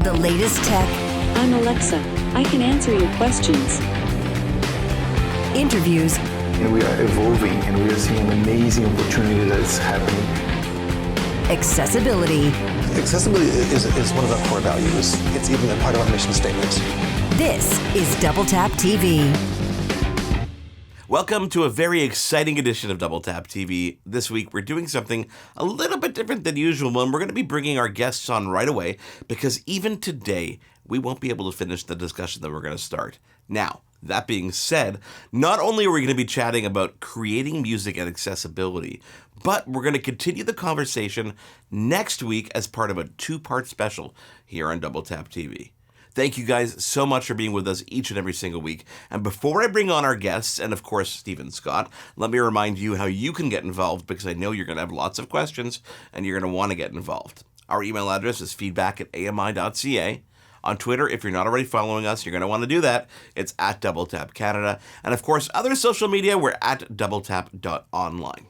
The latest tech. I'm Alexa. I can answer your questions. Interviews. And we are evolving, and we are seeing an amazing opportunity that is happening. Accessibility. Accessibility is one of our core values. It's even a part of our mission statement. This is Double Tap TV. Welcome to a very exciting edition of Double Tap TV. This week, we're doing something a little bit different than usual, and we're going to be bringing our guests on right away because even today, we won't be able to finish the discussion that we're going to start. Now, that being said, not only are we going to be chatting about creating music and accessibility, but we're going to continue the conversation next week as part of a two-part special here on Double Tap TV. Thank you guys so much for being with us each and every single week. And before I bring on our guests, and of course, Steve and Scott, let me remind you how you can get involved because I know you're going to have lots of questions and you're going to want to get involved. Our email address is feedback@ami.ca. On Twitter, if you're not already following us, you're going to want to do that. It's at DoubleTapCanada. And of course, other social media, we're at doubletap.online.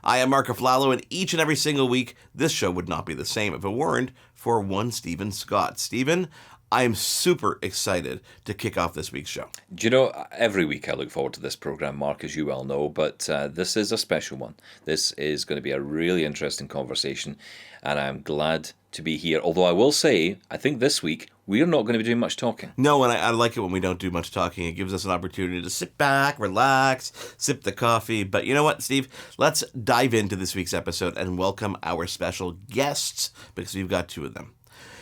I am Mark Aflalo, and each and every single week, this show would not be the same if it weren't for one Stephen Scott. Stephen, I am super excited to kick off this week's show. Do you know, every week I look forward to this program, Mark, as you well know, but this is a special one. This is going to be a really interesting conversation, and I'm glad to be here. Although I will say, I think this week, we're not going to be doing much talking. No, and I like it when we don't do much talking. It gives us an opportunity to sit back, relax, sip the coffee. But you know what, Steve? Let's dive into this week's episode and welcome our special guests, because we've got two of them.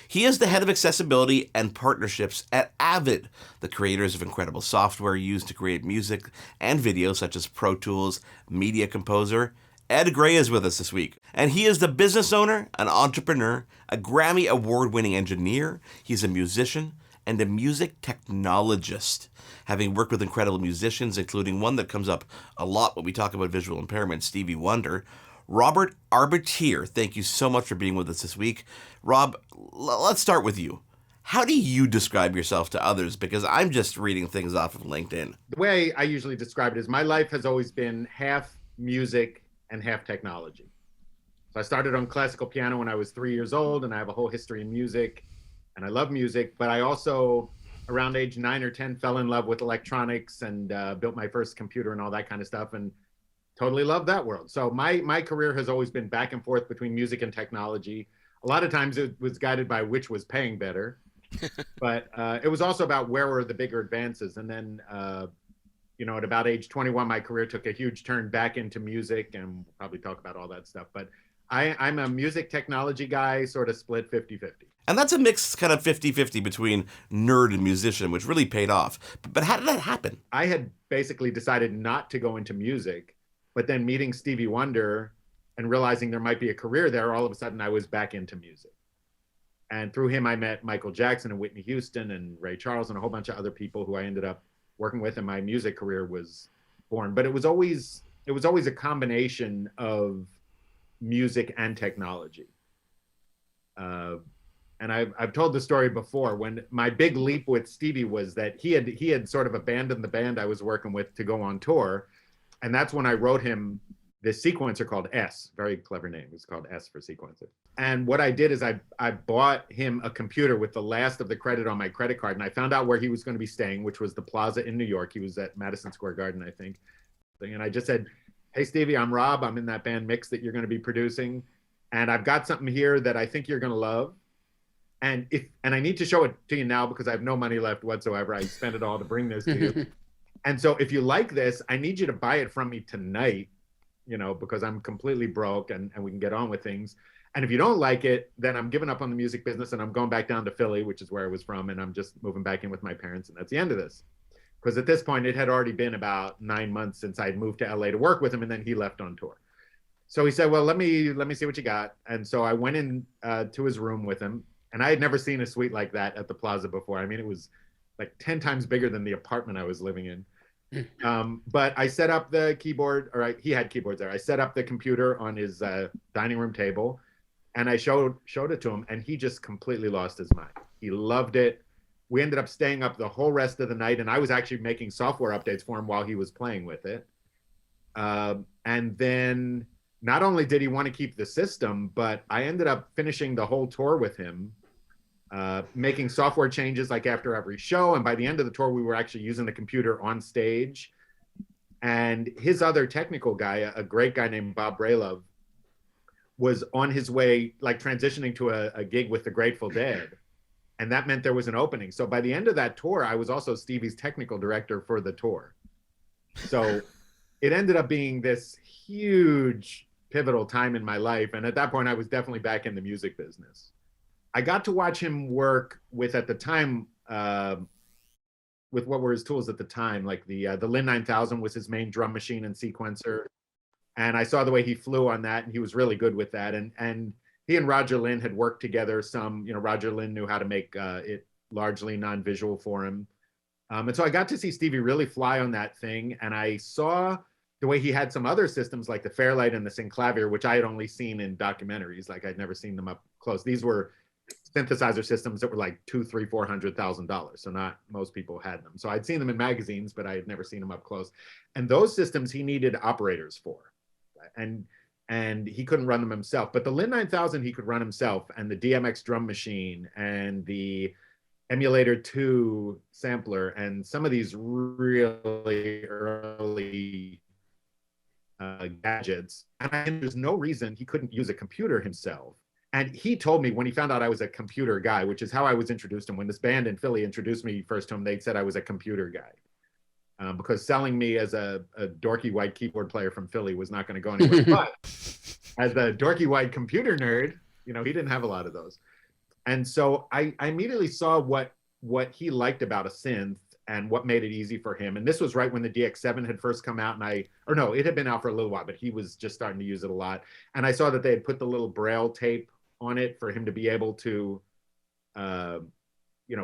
He is the head of accessibility and partnerships at Avid, the creators of incredible software used to create music and video such as Pro Tools, Media Composer. Ed Gray is with us this week, and he is the business owner, an entrepreneur, a Grammy award-winning engineer. He's a musician and a music technologist, having worked with incredible musicians, including one that comes up a lot when we talk about visual impairment, Stevie Wonder. Robert Arbatier, thank you so much for being with us this week. Rob, let's start with you. How do you describe yourself to others? Because I'm just reading things off of LinkedIn. The way I usually describe it is my life has always been half music and half technology. So I started on classical piano when I was 3 years old, and I have a whole history in music, and I love music, but I also, around age 9 or 10, fell in love with electronics and built my first computer and all that kind of stuff, and totally love that world. So my career has always been back and forth between music and technology. A lot of times it was guided by which was paying better, but it was also about where were the bigger advances. And then, at about age 21, my career took a huge turn back into music, and we'll probably talk about all that stuff. But I'm a music technology guy, sort of split 50-50. And that's a mixed kind of 50-50 between nerd and musician, which really paid off. But how did that happen? I had basically decided not to go into music. But then meeting Stevie Wonder and realizing there might be a career there, all of a sudden I was back into music. And through him, I met Michael Jackson and Whitney Houston and Ray Charles and a whole bunch of other people who I ended up working with, and my music career was born. But it was always a combination of music and technology. And I've told the story before. When my big leap with Stevie was that he had sort of abandoned the band I was working with to go on tour. And that's when I wrote him this sequencer called S, very clever name. It's called S for sequencer. And what I did is I bought him a computer with the last of the credit on my credit card. And I found out where he was going to be staying, which was the Plaza in New York. He was at Madison Square Garden, I think. And I just said, hey, Stevie, I'm Rob. I'm in that band Mix that you're going to be producing. And I've got something here that I think you're going to love. And I need to show it to you now because I have no money left whatsoever. I spent it all to bring this to you. And so if you like this, I need you to buy it from me tonight, because I'm completely broke and we can get on with things. And if you don't like it, then I'm giving up on the music business and I'm going back down to Philly, which is where I was from. And I'm just moving back in with my parents. And that's the end of this. Because at this point, it had already been about 9 months since I'd moved to LA to work with him. And then he left on tour. So he said, well, let me see what you got. And so I went in to his room with him. And I had never seen a suite like that at the Plaza before. I mean, it was like 10 times bigger than the apartment I was living in. But I set up the keyboard, he had keyboards there. I set up the computer on his dining room table, and I showed it to him, and he just completely lost his mind. He loved it. We ended up staying up the whole rest of the night, and I was actually making software updates for him while he was playing with it. And then not only did he want to keep the system, but I ended up finishing the whole tour with him making software changes like after every show. And by the end of the tour, we were actually using the computer on stage. And his other technical guy, a great guy named Bob Braylove, was on his way, like transitioning to a gig with the Grateful Dead. And that meant there was an opening. So by the end of that tour, I was also Stevie's technical director for the tour. So it ended up being this huge pivotal time in my life. And at that point, I was definitely back in the music business. I got to watch him work with, at the time, with what were his tools at the time, like the Lin 9000 was his main drum machine and sequencer. And I saw the way he flew on that, and he was really good with that. And he and Roger Lynn had worked together some, Roger Lynn knew how to make it largely non-visual for him. And so I got to see Stevie really fly on that thing. And I saw the way he had some other systems like the Fairlight and the Synclavier, which I had only seen in documentaries. Like I'd never seen them up close. These were synthesizer systems that were like $200,000-$400,000. So not most people had them. So I'd seen them in magazines, but I had never seen them up close. And those systems he needed operators for. And he couldn't run them himself. But the Lin 9000 he could run himself, and the DMX drum machine and the Emulator 2 sampler and some of these really early gadgets. And there's no reason he couldn't use a computer himself. And he told me when he found out I was a computer guy, which is how I was introduced to him. When this band in Philly introduced me first to him, they said I was a computer guy. Because selling me as a dorky white keyboard player from Philly was not going to go anywhere. But as a dorky white computer nerd, he didn't have a lot of those. And so I immediately saw what he liked about a synth and what made it easy for him. And this was right when the DX7 had first come out, it had been out for a little while, but he was just starting to use it a lot. And I saw that they had put the little Braille tape on it for him to be able to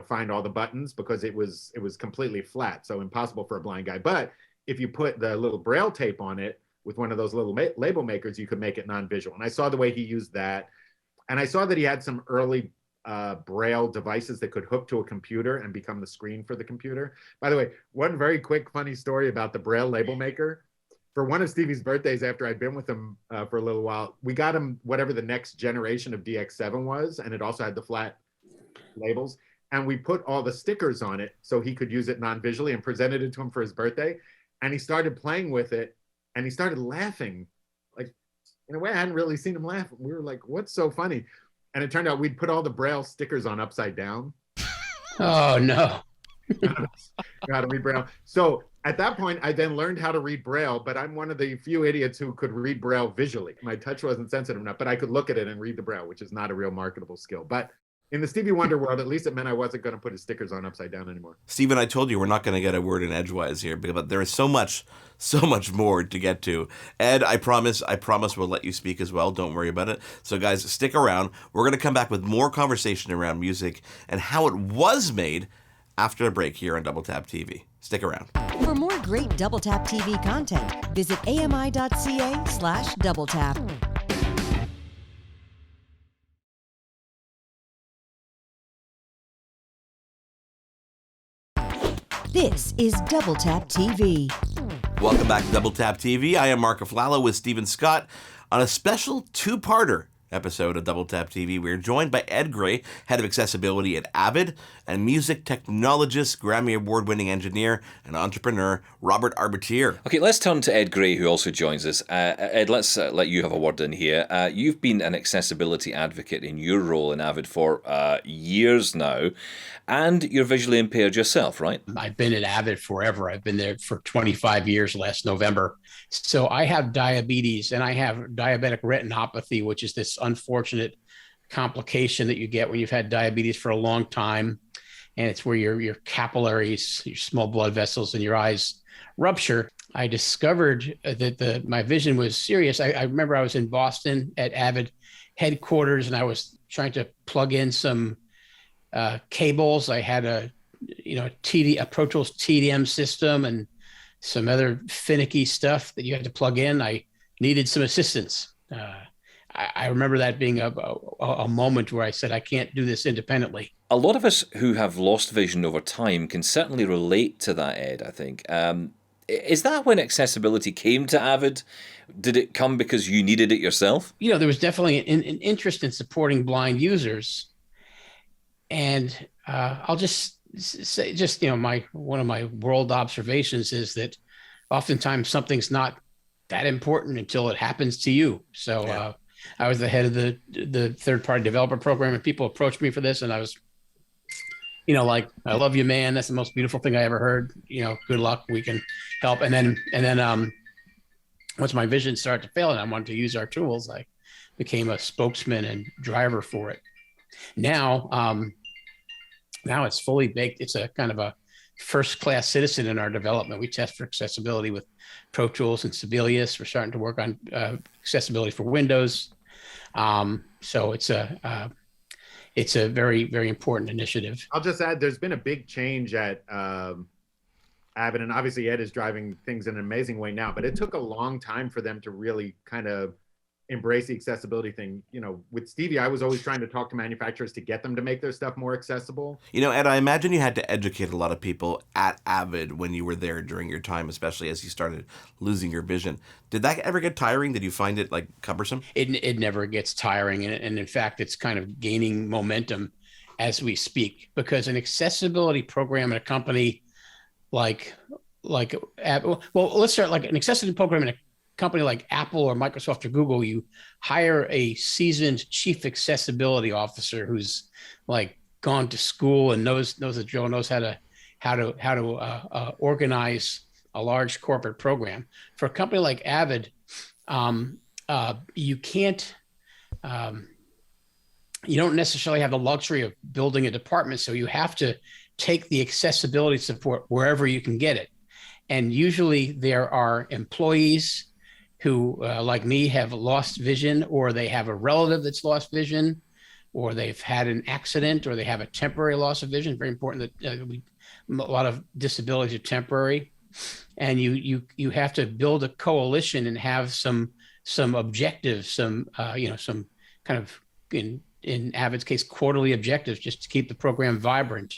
find all the buttons, because it was completely flat, so impossible for a blind guy. But if you put the little Braille tape on it with one of those little label makers, you could make it non-visual. And I saw the way he used that. And I saw that he had some early Braille devices that could hook to a computer and become the screen for the computer. By the way, one very quick funny story about the Braille label maker. For one of Stevie's birthdays, after I'd been with him for a little while, we got him whatever the next generation of DX7 was, and it also had the flat labels. And we put all the stickers on it so he could use it non-visually, and presented it to him for his birthday. And he started playing with it, and he started laughing. Like, in a way, I hadn't really seen him laugh. We were like, what's so funny? And it turned out we'd put all the Braille stickers on upside down. Oh, no. How to read Braille. So at that point, I then learned how to read Braille, but I'm one of the few idiots who could read Braille visually. My touch wasn't sensitive enough, but I could look at it and read the Braille, which is not a real marketable skill. But in the Stevie Wonder world, at least it meant I wasn't going to put his stickers on upside down anymore. Stephen, I told you we're not going to get a word in edgewise here, but there is so much more to get to. Ed, I promise we'll let you speak as well. Don't worry about it. So guys, stick around. We're going to come back with more conversation around music and how it was made after a break here on Double Tap TV. Stick around. For more great Double Tap TV content, visit ami.ca/doubletap. This is Double Tap TV. Welcome back to Double Tap TV. I am Mark Aflalo with Stephen Scott on a special two-parter episode of Double Tap TV. We're joined by Ed Gray, head of accessibility at Avid, and music technologist, Grammy Award-winning engineer, and entrepreneur Robert Arbutier. Okay, let's turn to Ed Gray, who also joins us. Ed, let's let you have a word in here. You've been an accessibility advocate in your role in Avid for years now, and you're visually impaired yourself, right? I've been at Avid forever. I've been there for 25 years last November. So I have diabetes, and I have diabetic retinopathy, which is this unfortunate complication that you get when you've had diabetes for a long time. And it's where your capillaries, your small blood vessels in your eyes rupture. I discovered that my vision was serious. I remember I was in Boston at Avid headquarters, and I was trying to plug in some cables. I had a Pro Tools TDM system and some other finicky stuff that you had to plug in. I needed some assistance. I remember that being a moment where I said, I can't do this independently. A lot of us who have lost vision over time can certainly relate to that, Ed, I think. Is that when accessibility came to Avid? Did it come because you needed it yourself? There was definitely an interest in supporting blind users. And I'll just say, just, one of my world observations is that oftentimes something's not that important until it happens to you. So I was the head of the third-party developer program, and people approached me for this, and I was, like, I love you, man. That's the most beautiful thing I ever heard. Good luck. We can help. And then once my vision started to fail and I wanted to use our tools, I became a spokesman and driver for it. Now it's fully baked. It's a kind of a first-class citizen in our development. We test for accessibility with Pro Tools and Sibelius. We're starting to work on accessibility for Windows. So it's a very, very important initiative. I'll just add, there's been a big change at Avid, and obviously Ed is driving things in an amazing way now, but it took a long time for them to really kind of embrace the accessibility thing. With Stevie, I was always trying to talk to manufacturers to get them to make their stuff more accessible. Ed, I imagine you had to educate a lot of people at Avid when you were there during your time, especially as you started losing your vision. Did that ever get tiring? Did you find it cumbersome? It never gets tiring. And in fact, it's kind of gaining momentum as we speak, because an accessibility program at a company like Apple, well, let's start like an accessibility program in a company like Apple or Microsoft or Google. You hire a seasoned chief accessibility officer who's gone to school and knows the drill, knows how to organize a large corporate program. For a company like Avid, you can't, you don't necessarily have the luxury of building a department, so you have to take the accessibility support wherever you can get it. And usually there are employees who, like me, have lost vision, or they have a relative that's lost vision, or they've had an accident, or they have a temporary loss of vision. Very important that a lot of disabilities are temporary. And you have to build a coalition and have some objectives, some kind of, in Avid's case, quarterly objectives, just to keep the program vibrant.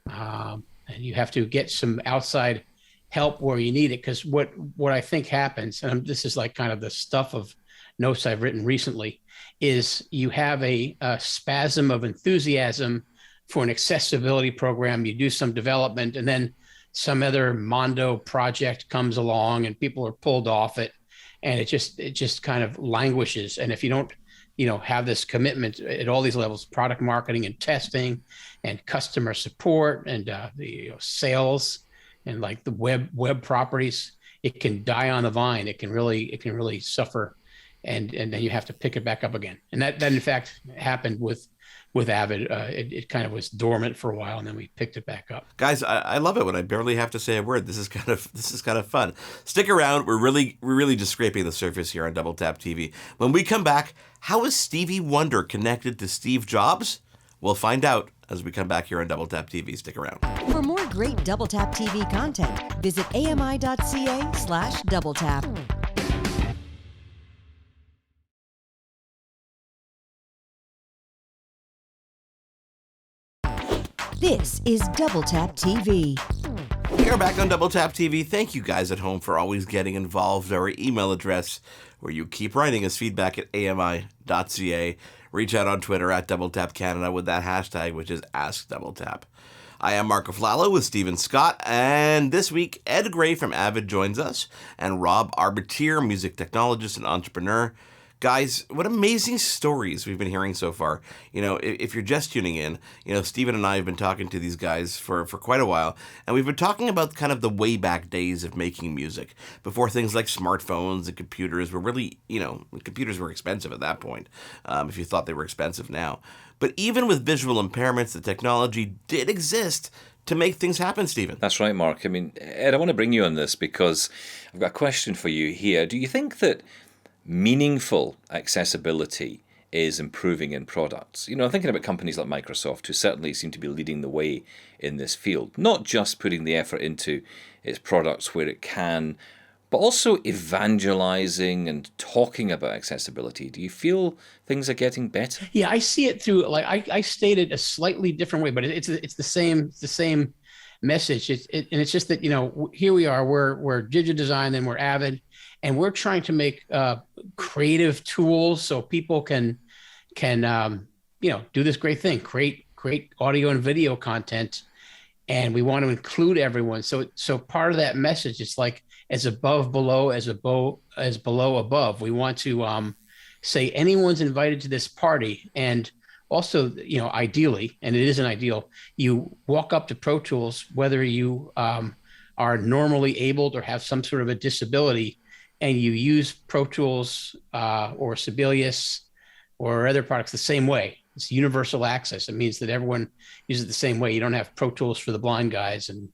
And you have to get some outside help where you need it, because what I think happens, and this is kind of the stuff of notes I've written recently, is you have a spasm of enthusiasm for an accessibility program. You do some development, and then some other Mondo project comes along, and people are pulled off it, and it just kind of languishes. And if you don't have this commitment at all these levels, product marketing and testing and customer support and the sales and the web properties, it can die on the vine. It can really suffer, and then you have to pick it back up again. And that in fact happened with Avid. It kind of was dormant for a while, and then we picked it back up. Guys, I love it when I barely have to say a word. This is kind of fun. Stick around. We're really just scraping the surface here on Double Tap TV. When we come back, how is Stevie Wonder connected to Steve Jobs? We'll find out as we come back here on Double Tap TV. Stick around. For more great Double Tap TV content, visit ami.ca/doubletap. This is Double Tap TV. We are back on Double Tap TV. Thank you guys at home for always getting involved. Our email address, where you keep writing us, feedback at ami.ca. Reach out on Twitter at Double Tap Canada with that hashtag, which is AskDoubleTap. I am Marco Flalo with Stephen Scott, and this week Ed Gray from Avid joins us, and Rob Arbitier, music technologist and entrepreneur. Guys, what amazing stories we've been hearing so far. If you're just tuning in, Stephen and I have been talking to these guys for quite a while, and we've been talking about kind of the way back days of making music, before things like smartphones and computers were really, computers were expensive at that point, if you thought they were expensive now. But even with visual impairments, the technology did exist to make things happen, Stephen. That's right, Mark. I mean, Ed, I want to bring you on this because I've got a question for you here. Do you think that meaningful accessibility is improving in products? I'm thinking about companies like Microsoft, who certainly seem to be leading the way in this field, not just putting the effort into its products where it can, but also evangelizing and talking about accessibility. Do you feel things are getting better? Yeah, I see it through, I stated a slightly different way, but it's the same message. And it's just that, here we are, we're Digital Design, then we're Avid, and we're trying to make creative tools so people can do this great thing, create create audio and video content, and we want to include everyone. So part of that message is like as above below, as below above. We want to say anyone's invited to this party, and also, ideally, and it isn't ideal, you walk up to Pro Tools, whether you are normally abled or have some sort of a disability, and you use Pro Tools or Sibelius or other products the same way. It's universal access. It means that everyone uses it the same way. You don't have Pro Tools for the blind guys and,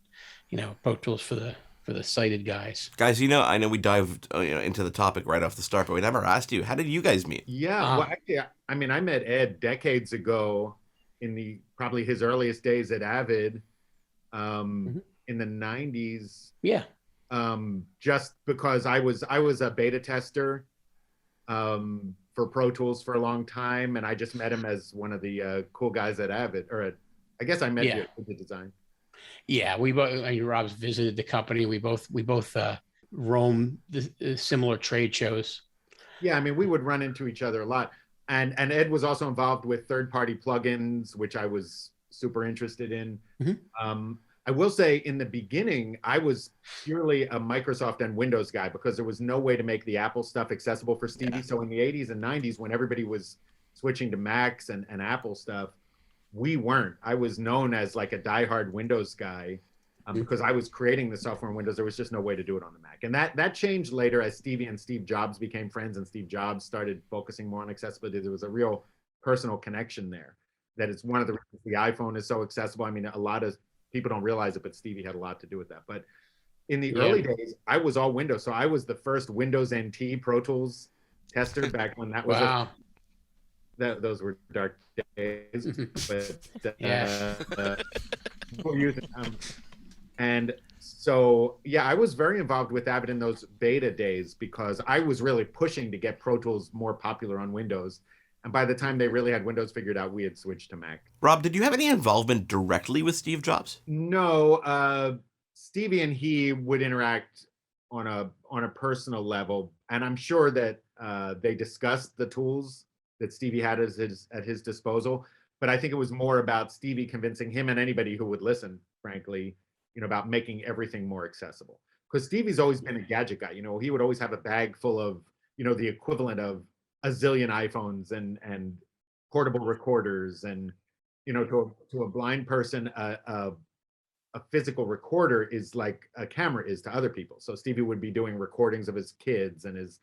Pro Tools for the sighted guys. Guys, I know we dived into the topic right off the start, but we never asked you, how did you guys meet? Yeah, well, actually, I met Ed decades ago in probably his earliest days at Avid in the 90s. Yeah. Just because I was a beta tester for Pro Tools for a long time, and I just met him as one of the cool guys at Avid, I guess I met you at the design. Yeah, we both. Rob's visited the company. We both roam the similar trade shows. Yeah, we would run into each other a lot, and Ed was also involved with third-party plugins, which I was super interested in. I will say in the beginning, I was purely a Microsoft and Windows guy because there was no way to make the Apple stuff accessible for Stevie. Yeah. So in the 80s and 90s, when everybody was switching to Macs and Apple stuff, we weren't. I was known as like a diehard Windows guy because I was creating the software in Windows. There was just no way to do it on the Mac. And that changed later as Stevie and Steve Jobs became friends and Steve Jobs started focusing more on accessibility. There was a real personal connection there. That it's one of the reasons the iPhone is so accessible. A lot of people don't realize it, but Stevie had a lot to do with that. But in the early days, I was all Windows. So I was the first Windows NT Pro Tools tester back when that was wow. Those were dark days. But and so, I was very involved with Avid in those beta days because I was really pushing to get Pro Tools more popular on Windows. And by the time they really had Windows figured out, we had switched to Mac. Rob, did you have any involvement directly with Steve Jobs? No, Stevie and he would interact on a personal level, and I'm sure that they discussed the tools that Stevie had at his disposal. But I think it was more about Stevie convincing him and anybody who would listen, frankly, about making everything more accessible. Because Stevie's always been a gadget guy. He would always have a bag full of, the equivalent of a zillion iPhones and portable recorders, and to a blind person a physical recorder is like a camera is to other people. So Stevie would be doing recordings of his kids and his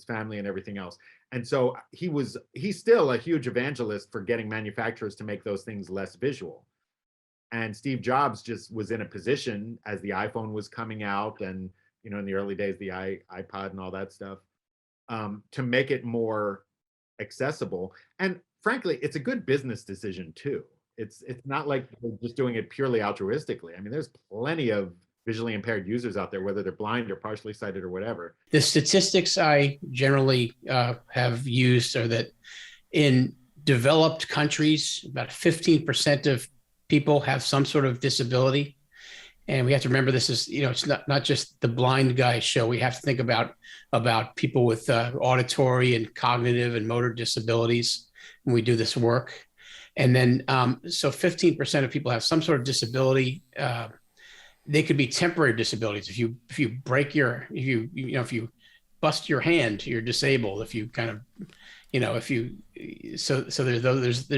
family and everything else. And so he's still a huge evangelist for getting manufacturers to make those things less visual. And Steve Jobs just was in a position as the iPhone was coming out and in the early days the iPod and all that stuff, to make it more accessible. And frankly, it's a good business decision too. It's not like they're just doing it purely altruistically. There's plenty of visually impaired users out there, whether they're blind or partially sighted or whatever. The statistics I generally have used are that in developed countries, about 15% of people have some sort of disability. And we have to remember this is, it's not just the blind guy show. We have to think about people with auditory and cognitive and motor disabilities when we do this work. And then, so 15% of people have some sort of disability. They could be temporary disabilities. If you break if you bust your hand, you're disabled. If you kind of, there's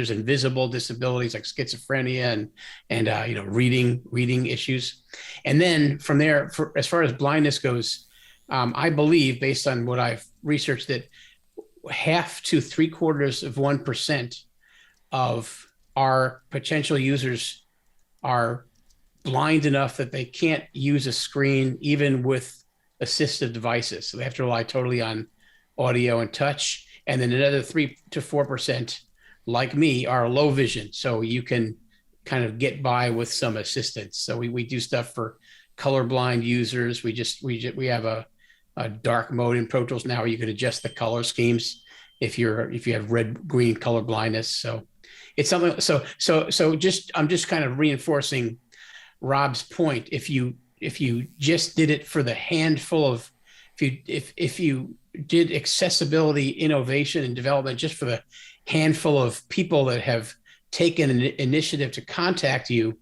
invisible disabilities like schizophrenia and reading issues. And then from there, as far as blindness goes, I believe based on what I've researched that 0.5 to 0.75% of our potential users are blind enough that they can't use a screen even with assistive devices. So they have to rely totally on audio and touch. And then another 3 to 4%, like me, are low vision. So you can kind of get by with some assistance. So we do stuff for colorblind users. We have a dark mode in Pro Tools now where you can adjust the color schemes if you have red-green color blindness. So it's something. I'm just kind of reinforcing Rob's point. If you just did it for the handful of, if you did accessibility, innovation, and development just for the handful of people that have taken an initiative to contact you,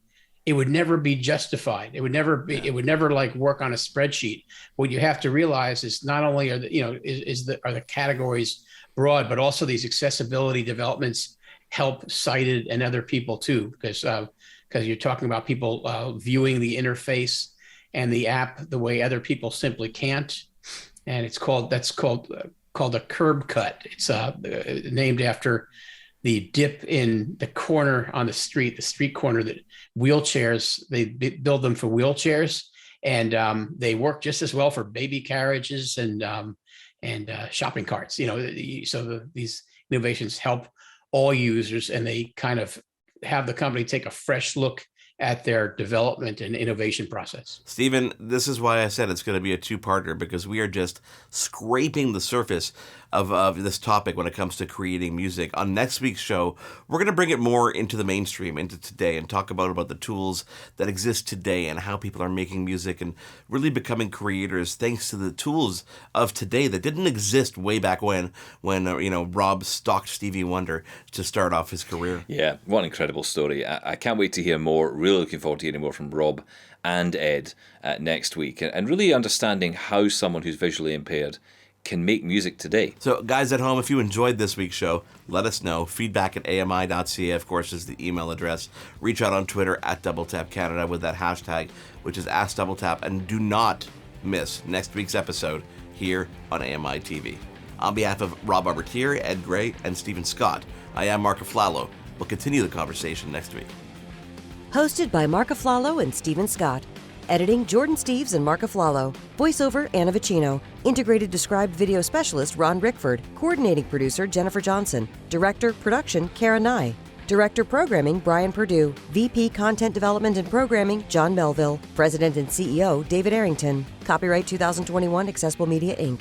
it would never be justified. It would never be. It would never like work on a spreadsheet. What you have to realize is not only are the categories broad, but also these accessibility developments help sighted and other people too, because you're talking about people viewing the interface and the app the way other people simply can't, and it's called a curb cut. It's named after the dip in the corner on the street corner that wheelchairs, they build them for wheelchairs, and they work just as well for baby carriages and shopping carts. These innovations help all users, and they kind of have the company take a fresh look at their development and innovation process. Stephen, this is why I said it's going to be a two-parter, because we are just scraping the surface of this topic when it comes to creating music. On next week's show, we're going to bring it more into the mainstream, into today, and talk about the tools that exist today and how people are making music and really becoming creators thanks to the tools of today that didn't exist way back when Rob stalked Stevie Wonder to start off his career. Yeah, what an incredible story. I can't wait to hear more. Really looking forward to hearing more from Rob and Ed next week, and really understanding how someone who's visually impaired can make music today. So guys at home, if you enjoyed this week's show, let us know. Feedback@ami.ca, of course, is the email address. Reach out on Twitter @DoubleTapCanada with that hashtag, which is AskDoubleTap, and do not miss next week's episode here on AMI TV. On behalf of Rob Arbertier, Ed Gray, and Stephen Scott, I am Mark Aflalo. We'll continue the conversation next week. Hosted by Mark Aflalo and Stephen Scott. Editing Jordan Steves and Mark Aflalo. Voiceover Anna Vicino. Integrated Described Video Specialist Ron Rickford. Coordinating Producer Jennifer Johnson. Director Production Kara Nye. Director Programming Brian Perdue. VP Content Development and Programming John Melville. President and CEO David Arrington. Copyright 2021 Accessible Media Inc.